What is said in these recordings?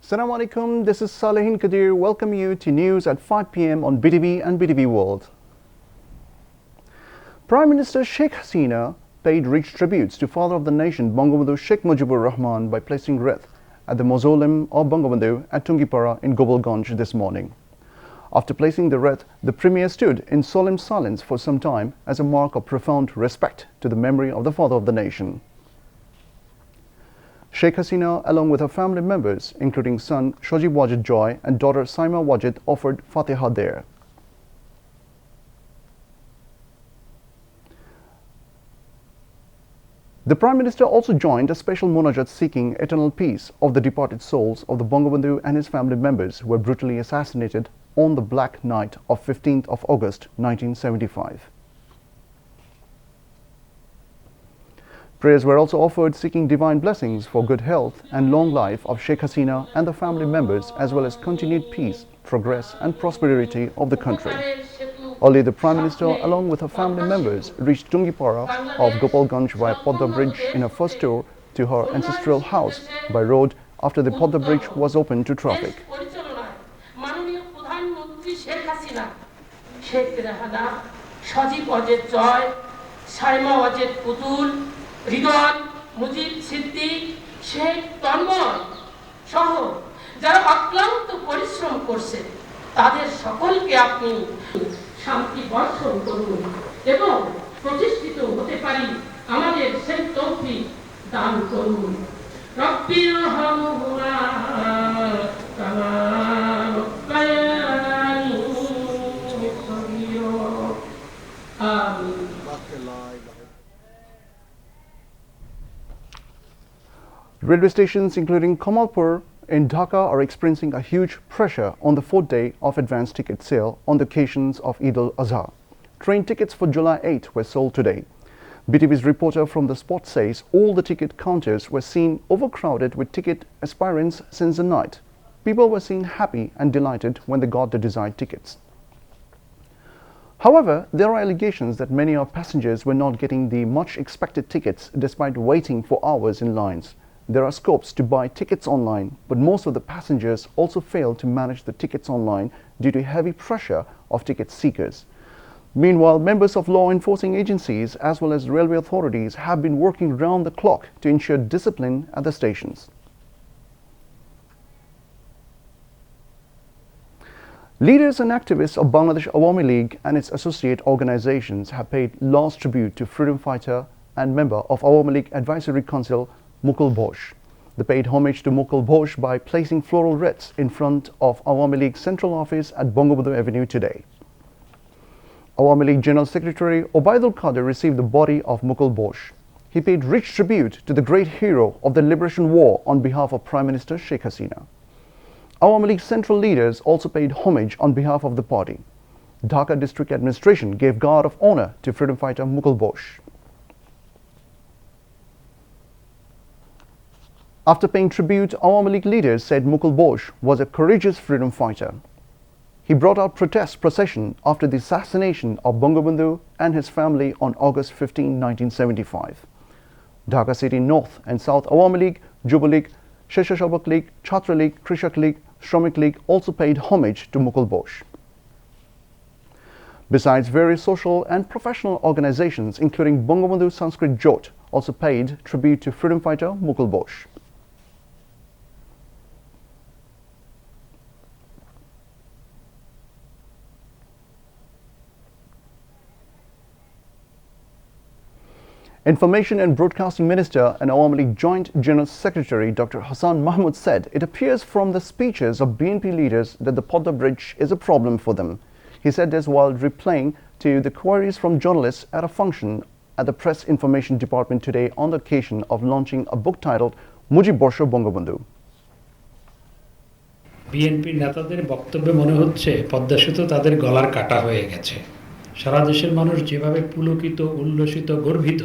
Assalamu alaikum, this is Salehin Kadir. Welcome you to news at 5 p.m. on BTV and BTV World. Prime Minister Sheikh Hasina paid rich tributes to Father of the Nation Bangabandhu Sheikh Mujibur Rahman by placing wreath at the mausoleum of Bangabandhu at Tungipara in Gobalganj this morning. After placing the wreath, the Premier stood in solemn silence for some time as a mark of profound respect to the memory of the Father of the Nation. Sheikh Hasina, along with her family members, including son Shojib Wajid Joy and daughter Saima Wajid, offered Fatiha there. The Prime Minister also joined a special munajat seeking eternal peace of the departed souls of the Bangabandhu and his family members who were brutally assassinated on the Black Night of 15th of August 1975. Prayers were also offered seeking divine blessings for good health and long life of Sheikh Hasina and the family members, as well as continued peace, progress and prosperity of the country. Earlier, the Prime Minister, along with her family members, reached Tungipara of Gopalganj via Podda Bridge in her first tour to her ancestral house by road after the Podda Bridge was opened to traffic. Ridwan Mujib Siddique Sheikh Tanmoy সহ যারা অক্লান্ত পরিশ্রম করছে তাদের সকলকে আপনি শান্তি বর্ষণ করুন এবং প্রতিষ্ঠিত হতে পারি আমাদের সেই তৌফিক দান করুন। রব্বির হামহুমা কামা রাব্বায়ানি সগীরা। আমিন। Railway stations including Kamalpur in Dhaka are experiencing a huge pressure on the fourth day of advance ticket sale on the occasions of Eid al-Azha. Train tickets for July 8 were sold today. BTV's reporter from the spot says all the ticket counters were seen overcrowded with ticket aspirants since the night. People were seen happy and delighted when they got the desired tickets. However, there are allegations that many of passengers were not getting the much expected tickets despite waiting for hours in lines. There are scopes to buy tickets online, but most of the passengers also fail to manage the tickets online due to heavy pressure of ticket seekers. Meanwhile, members of law enforcing agencies as well as railway authorities have been working round the clock to ensure discipline at the stations. Leaders and activists of Bangladesh Awami League and its associate organizations have paid last tribute to freedom fighter and member of Awami League Advisory Council Mukul Ghosh. They paid homage to Mukul Ghosh by placing floral wreaths in front of Awami League Central Office at Bangabandhu Avenue today. Awami League General Secretary Obaidul Qadir received the body of Mukul Ghosh. He paid rich tribute to the great hero of the Liberation War on behalf of Prime Minister Sheikh Hasina. Awami League Central leaders also paid homage on behalf of the party. Dhaka District Administration gave guard of honor to freedom fighter Mukul Ghosh. After paying tribute, Awami League leaders said Mukul Ghosh was a courageous freedom fighter. He brought out protest procession after the assassination of Bangabandhu and his family on August 15, 1975. Dhaka City North and South Awami League, Juba League, Shesha League, Chhatra League, Krishak League, Shramik League also paid homage to Mukul Ghosh. Besides, various social and professional organizations including Bangabandhu Sanskrit Jot also paid tribute to freedom fighter Mukul Ghosh. Information and Broadcasting Minister and Awami League Joint General Secretary Dr. Hassan Mahmood said it appears from the speeches of BNP leaders that the Podda Bridge is a problem for them. He said this while replying to the queries from journalists at a function at the Press Information Department today on the occasion of launching a book titled Mujib Borsho Bangabandhu. BNP নেতাদের বক্তব্যে মনে হচ্ছে পদ্মা সেতু তাদের গলার কাটা হয়ে গেছে। সারা দেশের মানুষ যেভাবে পুলকিত, উল্লসিত, গর্বিত,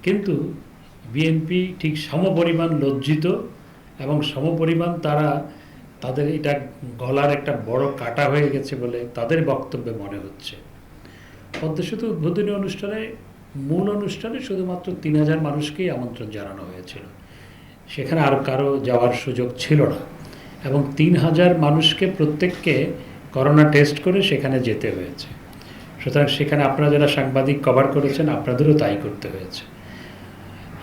কিন্তু বিএনপি ঠিক সমপরিমাণ লজ্জিত এবং সমপরিমাণ তাদের এটা গলার একটা বড় কাটা হয়ে গেছে বলে তাদের বক্তব্যে মনে হচ্ছে। পদ্মা সেতু উদ্বোধনী অনুষ্ঠানে মূল অনুষ্ঠানে শুধুমাত্র ৩,০০০ মানুষকেই আমন্ত্রণ জানানো হয়েছিল। সেখানে আর কারো যাওয়ার সুযোগ ছিল না। এবং 3000 মানুষকে প্রত্যেককে করোনা টেস্ট করে সেখানে যেতে হয়েছে। সুতরাং সেখানে আপনারা যারা সাংবাদিক কভার করেছেন আপনাদেরও তাই করতে হয়েছে।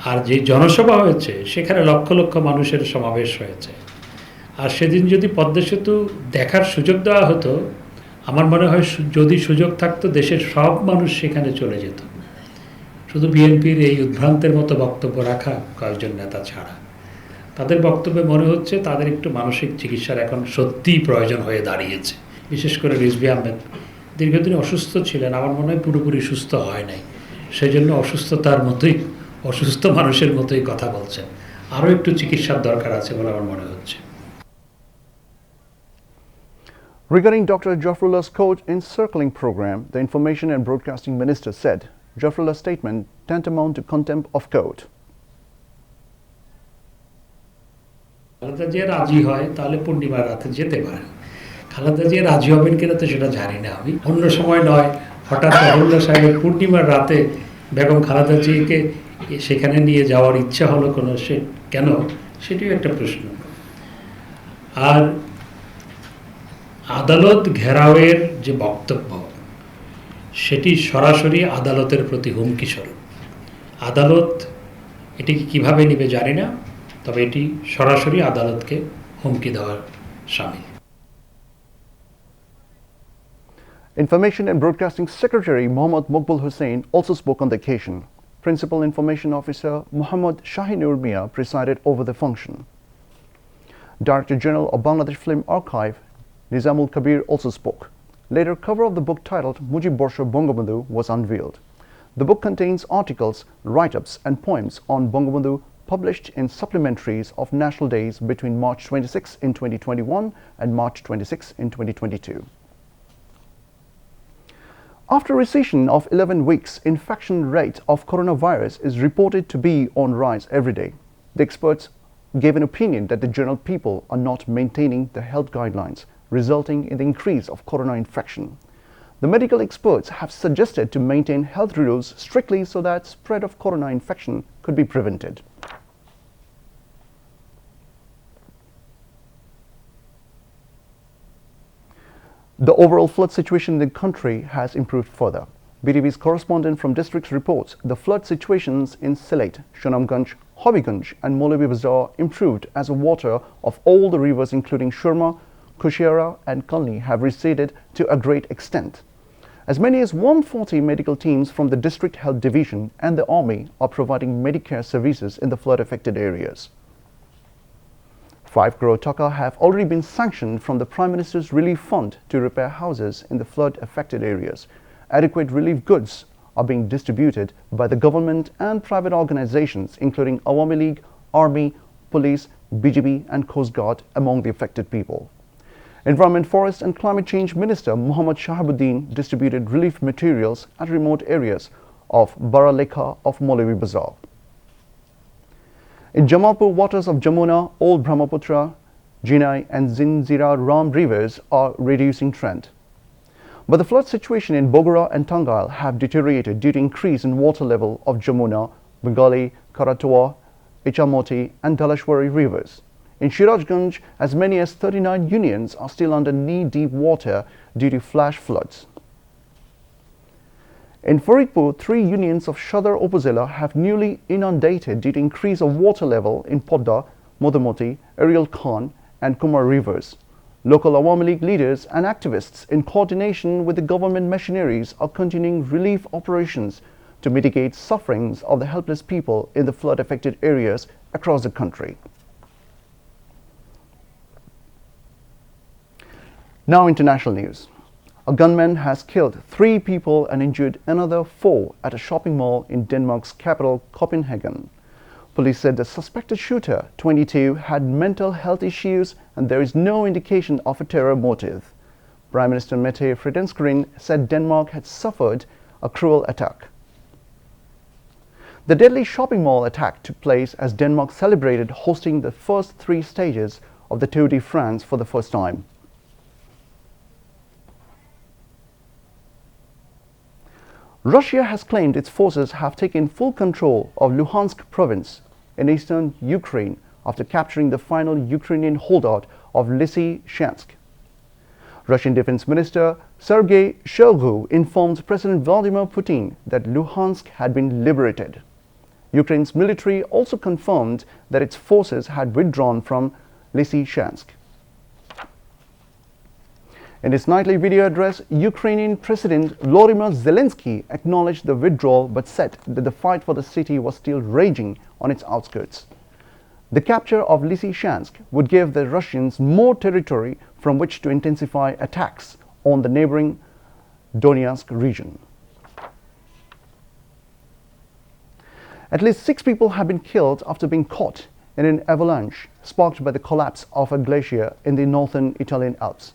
আর যে জনসভা হয়েছে সেখানে লক্ষ লক্ষ মানুষের সমাবেশ হয়েছে। আর সেদিন যদি পদ্মা সেতু দেখার সুযোগ দেওয়া হতো, আমার মনে হয় যদি সুযোগ থাকতো দেশের সব মানুষ সেখানে চলে যেত, শুধু বিএনপির এই উদ্ভ্রান্তের মতো বক্তব্য রাখা কয়েকজন নেতা ছাড়া। তাদের বক্তব্যে মনে হচ্ছে তাদের একটু মানসিক চিকিৎসার এখন সত্যিই প্রয়োজন হয়ে দাঁড়িয়েছে। বিশেষ করে রিজভী আহমেদ দীর্ঘদিন অসুস্থ ছিলেন, আমার মনে হয় পুরোপুরি সুস্থ হয় নাই, সেই জন্য অসুস্থতার মতোই অসুস্থ মানুষের মতোই কথা বলছেন। আরও একটু চিকিৎসার দরকার আছে বলে আমার মনে হচ্ছে। Regarding Dr. Jafrullah's court encircling program, the Information and Broadcasting Minister said Jafrullah's statement tantamount to contempt of court. Khaleda Zia রাজি হয় তাহলে পূর্ণিমার রাতে যেতে পারেন। খালেদা জিয়া রাজি হবেন কিনা তো সেটা জানি না আমি। অন্য সময় নয়, হঠাৎ জাফরুল্লাহ সাহেবের পূর্ণিমার রাতে বেগম খালেদা জিয়াকে সেখানে নিয়ে যাওয়ার ইচ্ছা হলো কোনো সে কেন, সেটিও একটা প্রশ্ন। আর আদালত ঘেরাওয়ের যে বক্তব্য সেটি সরাসরি আদালতের প্রতি হুমকি স্বরূপ। আদালত এটিকে কিভাবে নেবে জানি না, তবে এটি সরাসরি আদালতকে হুমকি দেওয়ার শামিল। Information and Broadcasting Secretary Mohammad Mokbul Hussain also spoke on the occasion. Principal Information Officer Muhammad Shahinur Mia presided over the function. Director General of Bangladesh Film Archive Nizamul Kabir also spoke. Later, cover of the book titled Mujib Borsha Bangabandhu was unveiled. The book contains articles, write-ups and poems on Bangabandhu published in supplementaries of national days between March 26 in 2021 and March 26 in 2022. After recession of 11 weeks, infection rate of coronavirus is reported to be on rise every day. The experts gave an opinion that the general people are not maintaining the health guidelines, resulting in the increase of corona infection. The medical experts have suggested to maintain health rules strictly so that spread of corona infection could be prevented. The overall flood situation in the country has improved further. BTV's correspondent from districts reports the flood situations in Sylhet, Shanamganj, Hobbyganj and Molvi Bazaar improved as the water of all the rivers including Shurma, Kushiara and Kalni have receded to a great extent. As many as 140 medical teams from the District Health Division and the Army are providing Medicare services in the flood-affected areas. 5 crore taka have already been sanctioned from the Prime Minister's Relief Fund to repair houses in the flood-affected areas. Adequate relief goods are being distributed by the government and private organizations including Awami League, Army, Police, BGB and Coast Guard among the affected people. Environment, Forest and Climate Change Minister Muhammad Shahabuddin distributed relief materials at remote areas of Baralekha of Molvi Bazaar. In Jamalpur, waters of Jamuna, Old Brahmaputra, Jinai and Zinzira Ram rivers are reducing trend. But the flood situation in Bogora and Tangail have deteriorated due to increase in water level of Jamuna, Bengali, Karatoa, Ichamoti and Dalashwari rivers. In Shirajganj, as many as 39 unions are still under knee-deep water due to flash floods. In Faridpur, 3 unions of Shadar Upazila have newly inundated due to increase of water level in Podda, Modamoti, Ariel Khan and Kumar rivers. Local Awami League leaders and activists in coordination with the government machineries are continuing relief operations to mitigate sufferings of the helpless people in the flood-affected areas across the country. Now international news. A gunman has killed 3 people and injured another 4 at a shopping mall in Denmark's capital, Copenhagen. Police said the suspected shooter, 22, had mental health issues and there is no indication of a terror motive. Prime Minister Mette Frederiksen said Denmark had suffered a cruel attack. The deadly shopping mall attack took place as Denmark celebrated hosting the first 3 stages of the Tour de France for the first time. Russia has claimed its forces have taken full control of Luhansk province in eastern Ukraine after capturing the final Ukrainian holdout of Lysychansk. Russian Defense Minister Sergei Shoigu informed President Vladimir Putin that Luhansk had been liberated. Ukraine's military also confirmed that its forces had withdrawn from Lysychansk. In his nightly video address, Ukrainian President Volodymyr Zelensky acknowledged the withdrawal but said that the fight for the city was still raging on its outskirts. The capture of Lysychansk would give the Russians more territory from which to intensify attacks on the neighboring Donetsk region. At least 6 people have been killed after being caught in an avalanche sparked by the collapse of a glacier in the northern Italian Alps.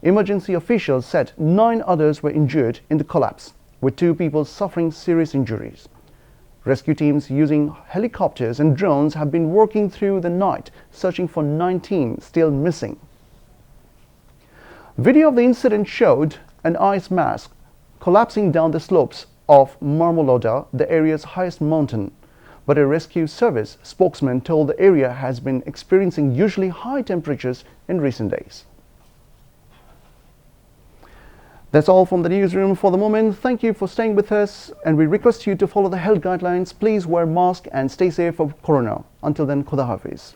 Emergency officials said 9 others were injured in the collapse, with 2 people suffering serious injuries. Rescue teams using helicopters and drones have been working through the night, searching for 19 still missing. Video of the incident showed an ice mass collapsing down the slopes of Marmolada, the area's highest mountain, but a rescue service spokesman told the area has been experiencing usually high temperatures in recent days. That's all from the newsroom for the moment. Thank you for staying with us, and we request you to follow the health guidelines. Please wear a mask and stay safe from corona. Until then, Khuda Hafiz.